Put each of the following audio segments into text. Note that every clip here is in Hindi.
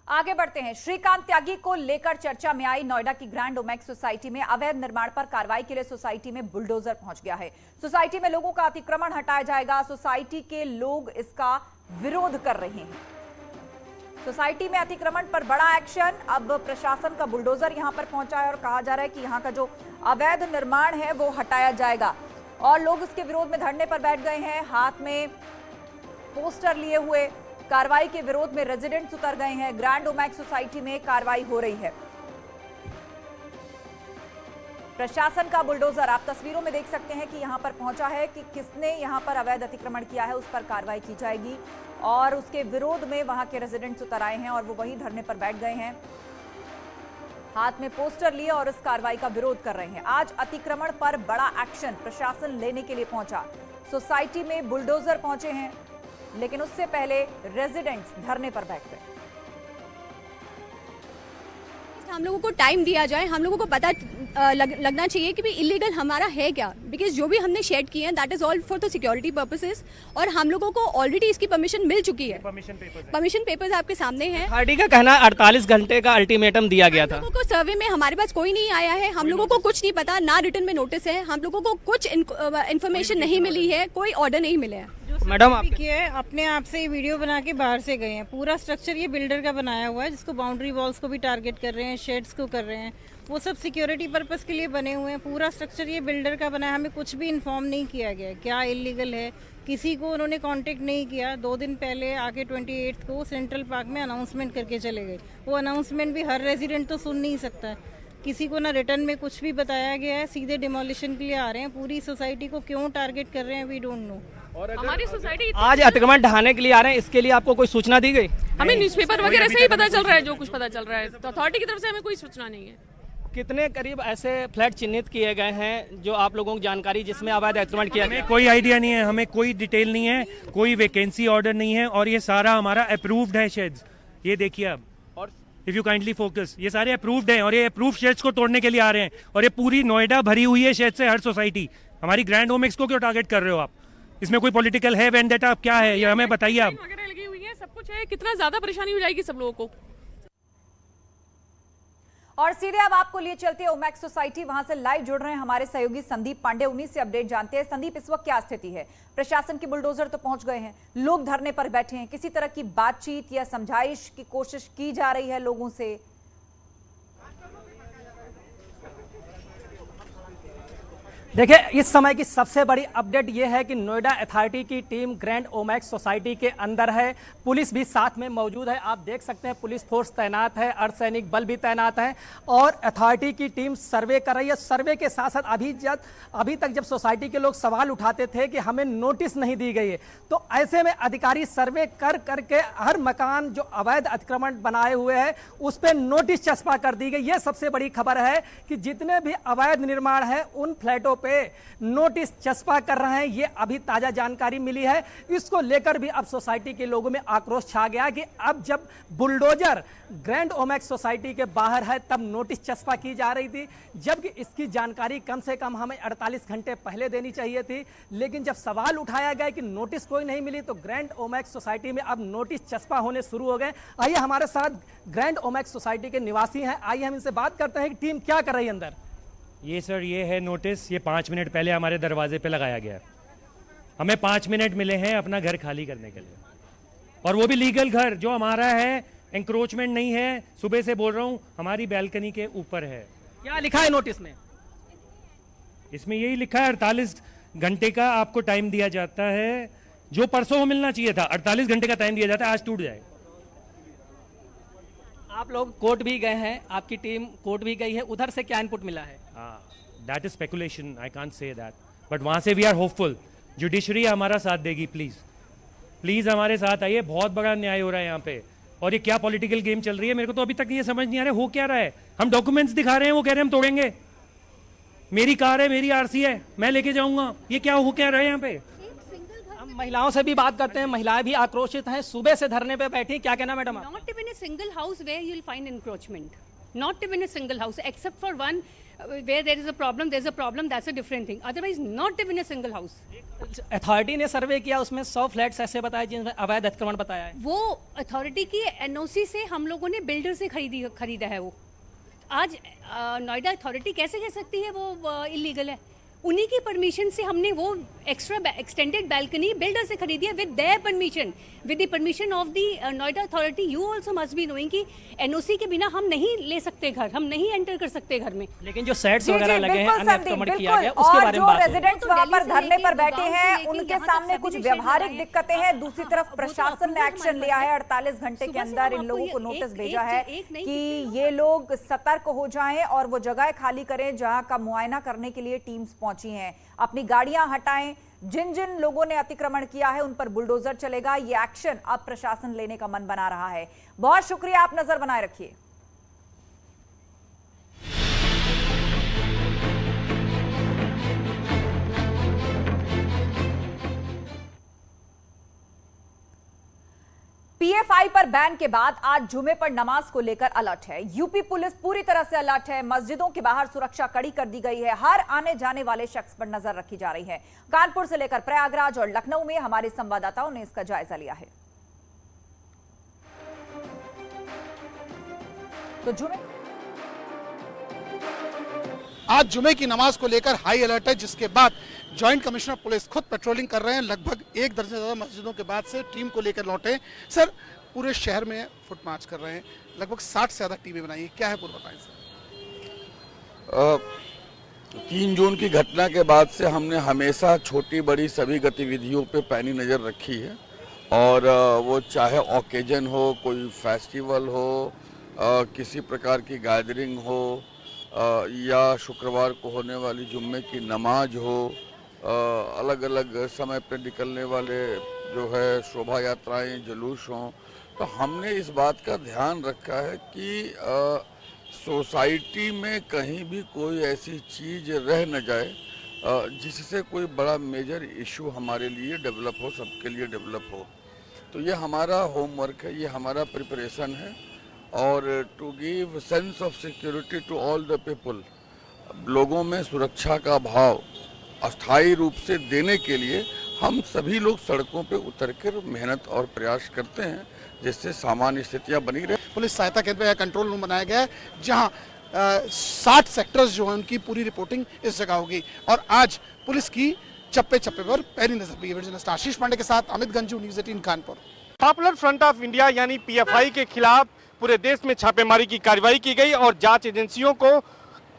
आगे बढ़ते हैं। श्रीकांत त्यागी को लेकर चर्चा में आई नोएडा की ग्रैंड ओमेक्स सोसाइटी में अवैध निर्माण पर कार्रवाई के लिए सोसाइटी में बुलडोजर पहुंच गया है। सोसाइटी में लोगों का अतिक्रमण हटाया जाएगा। सोसाइटी के लोग इसका विरोध कर रहे हैं। सोसाइटी में अतिक्रमण पर बड़ा एक्शन। अब प्रशासन का बुलडोजर यहां पर पहुंचा है और कहा जा रहा है कि यहां का जो अवैध निर्माण है वो हटाया जाएगा और लोग इसके विरोध में धरने पर बैठ गए हैं। हाथ में पोस्टर लिए हुए कार्रवाई के विरोध में रेजिडेंट्स उतर गए हैं। ग्रैंड ओमेक्स सोसाइटी में कार्रवाई हो रही है। प्रशासन का बुलडोजर आप तस्वीरों में देख सकते हैं कि यहां पर पहुंचा है कि किसने यहां पर अवैध अतिक्रमण किया है उस पर कार्रवाई की जाएगी और उसके विरोध में वहां के रेजिडेंट्स उतर आए हैं और वो वहीं धरने पर बैठ गए हैं। हाथ में पोस्टर लिए और इस कार्रवाई का विरोध कर रहे हैं। आज अतिक्रमण पर बड़ा एक्शन प्रशासन लेने के लिए पहुंचा। सोसाइटी में बुलडोजर पहुंचे हैं लेकिन उससे पहले रेजिडेंट्स धरने पर बैठ गए। हम लोगों को टाइम दिया जाए, हम लोगों को पता लगना चाहिए कि भी इलीगल हमारा है क्या, बिकॉज जो भी हमने शेड किए हैं that is all for the security purposes और हम लोगों को ऑलरेडी इसकी परमिशन मिल चुकी है। परमिशन पेपर्स आपके सामने हैं। अथॉरिटी का कहना 48 घंटे का अल्टीमेटम दिया गया था। हम लोगों को सर्वे में हमारे पास कोई नहीं आया है, हम लोगों को कुछ नहीं पता, ना रिटर्न में नोटिस है, हम लोगों को कुछ इन्फॉर्मेशन नहीं मिली है, कोई ऑर्डर नहीं मिले हैं। मैडम आप अपने आप से वीडियो बना के बाहर से गए हैं। पूरा स्ट्रक्चर ये बिल्डर का बनाया हुआ है जिसको बाउंड्री वॉल्स को भी टारगेट कर रहे हैं, शेड्स को कर रहे हैं, वो सब सिक्योरिटी पर्पस के लिए बने हुए हैं। पूरा स्ट्रक्चर ये बिल्डर का बनाया, हमें कुछ भी इन्फॉर्म नहीं किया गया क्या इलीगल है, किसी को उन्होंने कांटेक्ट नहीं किया। 2 दिन पहले आके 28 को सेंट्रल पार्क में अनाउंसमेंट करके चले गए। वो अनाउंसमेंट भी हर रेजिडेंट तो सुन नहीं सकता, किसी को ना रिटर्न में कुछ भी बताया गया है, सीधे डिमोलिशन के लिए आ रहे हैं। पूरी सोसाइटी को क्यों टारगेट कर रहे हैं वी डोंट नो। और हमारी सोसाइटी आज अतिक्रमण ढहाने के लिए आ रहे हैं, इसके लिए आपको कोई सूचना दी गई? हमें न्यूज़पेपर वगैरह से ही पता चल रहा है, जो कुछ पता चल रहा है, तो अथॉरिटी की तरफ से हमें कोई सूचना नहीं है। कितने करीब ऐसे फ्लैट चिन्हित किए गए हैं जो आप लोगों को जानकारी जिसमें अवैध अतिक्रमण किया गया? हमें कोई आइडिया नहीं है, हमें कोई डिटेल नहीं है, कोई वैकेंसी ऑर्डर नहीं है और ये सारा हमारा अप्रूव्ड है शेड्स। ये देखिए अब, और इफ यू काइंडली फोकस, ये सारे अप्रूव्ड हैं और ये अप्रूव्ड शेड्स को तोड़ने के लिए आ रहे हैं और ये पूरी नोएडा भरी हुई है शेड से। हर सोसाइटी हमारी ग्रैंड ओमेक्स को क्यों टारगेट कर रहे हो आप? इसमें कोई पॉलिटिकल है वेंडेटा क्या है ये हमें बताइए आप। लगी हुई है, सब कुछ है, कितना ज्यादा परेशानी हो जाएगी सब लोगों को। और सीधे अब आपको लिए चलते हैं ओमेक्स सोसाइटी, वहां से लाइव जुड़ रहे हैं हमारे सहयोगी संदीप पांडे। उन्हीं से अपडेट जानते हैं। संदीप, इस वक्त क्या स्थिति है? प्रशासन के बुलडोजर तो पहुंच गए हैं, लोग धरने पर बैठे हैं, किसी तरह की बातचीत या समझाइश की कोशिश की जा रही है लोगों से? देखिए, इस समय की सबसे बड़ी अपडेट यह है कि नोएडा अथॉरिटी की टीम ग्रैंड ओमेक्स सोसाइटी के अंदर है। पुलिस भी साथ में मौजूद है। आप देख सकते हैं पुलिस फोर्स तैनात है, अर्धसैनिक बल भी तैनात है और अथॉरिटी की टीम सर्वे कर रही है। सर्वे के साथ साथ अभी तक जब सोसाइटी के लोग सवाल उठाते थे कि हमें नोटिस नहीं दी गई है, तो ऐसे में अधिकारी सर्वे कर करके हर मकान जो अवैध अतिक्रमण बनाए हुए हैं उस पर नोटिस चस्पा कर दी गई। यह सबसे बड़ी खबर है कि जितने भी अवैध निर्माण है उन फ्लैटों पे नोटिस चस्पा कर रहे हैं। ये अभी ताजा जानकारी मिली है। इसको लेकर भी अब सोसाइटी के लोगों में आक्रोश छा गया कि अब जब बुलडोजर ग्रैंड ओमेक्स सोसाइटी के बाहर है तब नोटिस चस्पा की जा रही थी, जबकि इसकी जानकारी कम से कम हमें 48 घंटे पहले देनी चाहिए थी। लेकिन जब सवाल उठाया गया कि नोटिस कोई नहीं मिली तो ग्रैंड ओमेक्स सोसाइटी में अब नोटिस चस्पा होने शुरू हो गए। आइए हमारे साथ ग्रैंड ओमेक्स सोसाइटी के निवासी हैं, आइए हम इनसे बात करते हैं कि टीम क्या कर रही है अंदर। ये सर, ये है नोटिस, ये 5 मिनट पहले हमारे दरवाजे पे लगाया गया है। हमें 5 मिनट मिले हैं अपना घर खाली करने के लिए, और वो भी लीगल घर जो हमारा है, एंक्रोचमेंट नहीं है। सुबह से बोल रहा हूँ, हमारी बैल्कनी के ऊपर है। क्या लिखा है नोटिस में? इसमें यही लिखा है 48 घंटे का आपको टाइम दिया जाता है, जो परसों मिलना चाहिए था। 48 घंटे का टाइम दिया जाता है, आज टूट जाए। आप लोग कोर्ट भी गए हैं, आपकी टीम कोर्ट भी गई है, उधर से क्या इनपुट मिला है? That is speculation, I can't say that, but वहां से वी आर होपफुल। जुडिशरी हमारा साथ देगी। प्लीज प्लीज हमारे साथ आइए, बहुत बड़ा न्याय हो रहा है यहाँ पे। और ये क्या पॉलिटिकल गेम चल रही है, मेरे को तो अभी तक ये समझ नहीं आ रहा है हो क्या रहा है। हम डॉक्यूमेंट्स दिखा रहे हैं, वो कह रहे हैं हम तोड़ेंगे। मेरी कार है, मेरी आरसी है, मैं लेके जाऊंगा। ये क्या हो क्या रहा है यहाँ पे? हम महिलाओं से भी बात करते हैं, महिलाएं भी आक्रोशित हैं, सुबह से धरने पे बैठी। क्या कहना madam? Not even a single house where you'll find encroachment. Not even a single house, except for one where there is a problem, there's a problem, that's a different thing. Otherwise, not live in a single house. Authority ने सर्वे किया, उसमें 100 फ्लैट्स ऐसे बताए जिनमें अवैध अतिक्रमण बताया है। वो अथॉरिटी की एनओसी से हम लोगों ने बिल्डर से खरीदा है। वो आज नोएडा अथॉरिटी कैसे कह सकती है वो इलीगल है? उन्हीं की परमिशन से हमने वो एक्स्ट्रा एक्सटेंडेड बैल्कनी बिल्डर से खरीदी है with their permission, with the permission of the Noida authority. You also must be knowing कि एनओसी के बिना हम नहीं ले सकते घर, हम नहीं एंटर कर सकते घर में। लेकिन जो सेट्स जी, वगैरह जी, लगे हैं, बिल्कुल अन्य संदीप, अतिक्रमण किया बिल्कुल। गया, उसके और बारे में जो बात रेजिडेंट्स वहां पर धरने पर बैठे हैं, लेके उनके यहाँ तक सामने सभी कुछ ने व्यवहारिक शेड दिक्कतें लगाए हैं। दूसरी तरफ प्रशासन ने एक्शन लिया है, 48 घंटे के अंदर इन लोगों को नोटिस भेजा है कि ये लोग सतर्क हो जाएं और वो जगह खाली करें जहां का मुआयना करने के लिए टीम्स पहुंची हैं। अपनी गाड़ियां हटाएं, जिन जिन लोगों ने अतिक्रमण किया है उन पर बुलडोजर चलेगा। ये एक्शन अब प्रशासन लेने का मन बना रहा है। बहुत शुक्रिया, आप नजर बनाए रखिए। पीएफआई पर बैन के बाद आज जुमे पर नमाज को लेकर अलर्ट है। यूपी पुलिस पूरी तरह से अलर्ट है। मस्जिदों के बाहर सुरक्षा कड़ी कर दी गई है। हर आने जाने वाले शख्स पर नजर रखी जा रही है। कानपुर से लेकर प्रयागराज और लखनऊ में हमारे संवाददाताओं ने इसका जायजा लिया है। तो आज जुमे की नमाज को लेकर हाई अलर्ट है, जिसके बाद जॉइंट कमिश्नर पुलिस खुद पेट्रोलिंग कर रहे हैं। लगभग 1 दर्जन से ज्यादा मस्जिदों के बाद से टीम को लेकर लौटे। सर, पूरे शहर में फुट मार्च कर रहे हैं, लगभग 60 से ज्यादा टीमें बनाई है, क्या है पूरा बताएं सर। 3 जून की घटना के बाद से हमने हमेशा छोटी बड़ी सभी गतिविधियों पे पैनी नज़र रखी है, और वो चाहे ओकेजन हो, कोई फेस्टिवल हो, किसी प्रकार की गैदरिंग हो, या शुक्रवार को होने वाली जुम्मे की नमाज हो, अलग अलग समय पर निकलने वाले जो है शोभा यात्राएं, जुलूस हों, तो हमने इस बात का ध्यान रखा है कि सोसाइटी में कहीं भी कोई ऐसी चीज़ रह न जाए जिससे कोई बड़ा मेजर इशू हमारे लिए डेवलप हो, सबके लिए डेवलप हो। तो ये हमारा होमवर्क है, ये हमारा प्रिपरेशन है। और to give sense of security to all the people, लोगों में सुरक्षा का भाव अस्थायी रूप से देने के लिए हम सभी लोग सड़कों पे उतर कर मेहनत और प्रयास करते हैं, जिससे सामान्य स्थितियां बनी रहे। पुलिस सहायता केंद्र या कंट्रोल रूम बनाया गया है, जहां 60 सेक्टर्स जो है उनकी पूरी रिपोर्टिंग इस जगह होगी। और आज पुलिस की चप्पे चप्पे पर पैनी नजर भी है। आशीष पांडे के साथ Amit Ganju, news 18 Kanpur. Popular front of India यानी पीएफआई के खिलाफ पूरे देश में छापेमारी की कार्रवाई की गई और जांच एजेंसियों को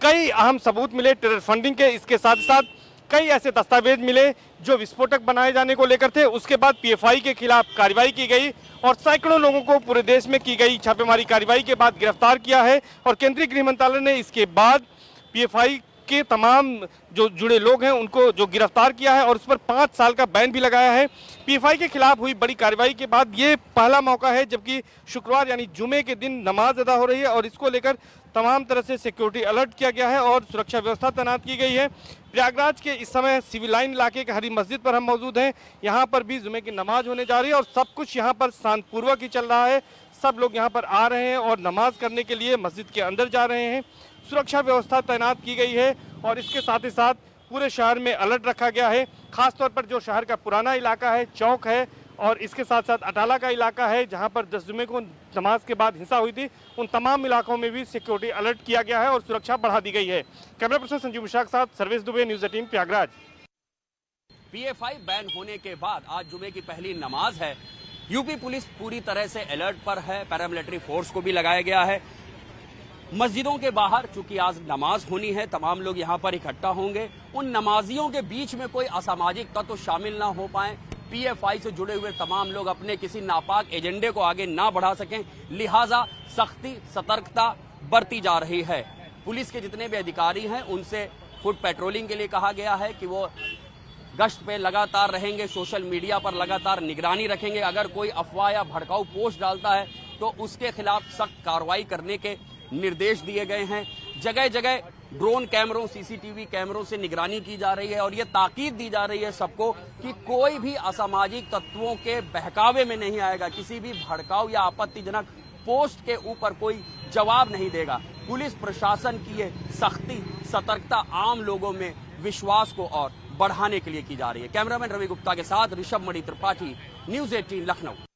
कई अहम सबूत मिले टेरर फंडिंग के। इसके साथ साथ कई ऐसे दस्तावेज मिले जो विस्फोटक बनाए जाने को लेकर थे। उसके बाद पीएफआई के खिलाफ कार्रवाई की गई और सैकड़ों लोगों को पूरे देश में की गई छापेमारी कार्रवाई के बाद गिरफ्तार किया है। और केंद्रीय गृह मंत्रालय ने इसके बाद पीएफआई के तमाम जो जुड़े लोग हैं उनको जो गिरफ्तार किया है और उस पर 5 साल का बैन भी लगाया है। पीएफआई के खिलाफ हुई बड़ी कार्रवाई के बाद ये पहला मौका है जबकि शुक्रवार यानी जुमे के दिन नमाज अदा हो रही है और इसको लेकर तमाम तरह से सिक्योरिटी अलर्ट किया गया है और सुरक्षा व्यवस्था तैनात की गई है। प्रयागराज के इस समय सिविल लाइन इलाके के हरी मस्जिद पर हम मौजूद हैं। यहाँ पर भी जुमे की नमाज होने जा रही है और सब कुछ यहाँ पर शांतिपूर्वक ही चल रहा है। सब लोग यहाँ पर आ रहे हैं और नमाज करने के लिए मस्जिद के अंदर जा रहे हैं। सुरक्षा व्यवस्था तैनात की गई है और इसके साथ ही साथ पूरे शहर में अलर्ट रखा गया है। खासतौर पर जो शहर का पुराना इलाका है, चौक है, और इसके साथ साथ अटाला का इलाका है जहां पर 10 जुमे को नमाज के बाद हिंसा हुई थी, उन तमाम इलाकों में भी सिक्योरिटी अलर्ट किया गया है और सुरक्षा बढ़ा दी गई है। कैमरा पर्सन संजीव मिश्रा के साथ Sarvesh Dubey, news 18 Prayagraj. PFI ban होने के बाद आज जुमे की पहली नमाज है। यूपी पुलिस पूरी तरह से अलर्ट पर है, पैरामिलिट्री फोर्स को भी लगाया गया है। मस्जिदों के बाहर चूंकि आज नमाज होनी है, तमाम लोग यहां पर इकट्ठा होंगे। उन नमाजियों के बीच में कोई असामाजिक तत्व शामिल ना हो पाए, पीएफआई से जुड़े हुए तमाम लोग अपने किसी नापाक एजेंडे को आगे ना बढ़ा सकें, लिहाजा सख्ती सतर्कता बरती जा रही है। पुलिस के जितने भी अधिकारी हैं उनसे फुट पेट्रोलिंग के लिए कहा गया है कि वो गश्त पे लगातार रहेंगे, सोशल मीडिया पर लगातार निगरानी रखेंगे। अगर कोई अफवाह या भड़काऊ पोस्ट डालता है तो उसके खिलाफ सख्त कार्रवाई करने के निर्देश दिए गए हैं। जगह जगह ड्रोन कैमरों, सीसीटीवी कैमरों से निगरानी की जा रही है और ये ताकीद दी जा रही है सबको कि कोई भी असामाजिक तत्वों के बहकावे में नहीं आएगा, किसी भी भड़काऊ या आपत्तिजनक पोस्ट के ऊपर कोई जवाब नहीं देगा। पुलिस प्रशासन की ये सख्ती सतर्कता आम लोगों में विश्वास को और बढ़ाने के लिए की जा रही है। कैमरामैन रवि गुप्ता के साथ ऋषभ मणि त्रिपाठी, न्यूज़ 18 लखनऊ।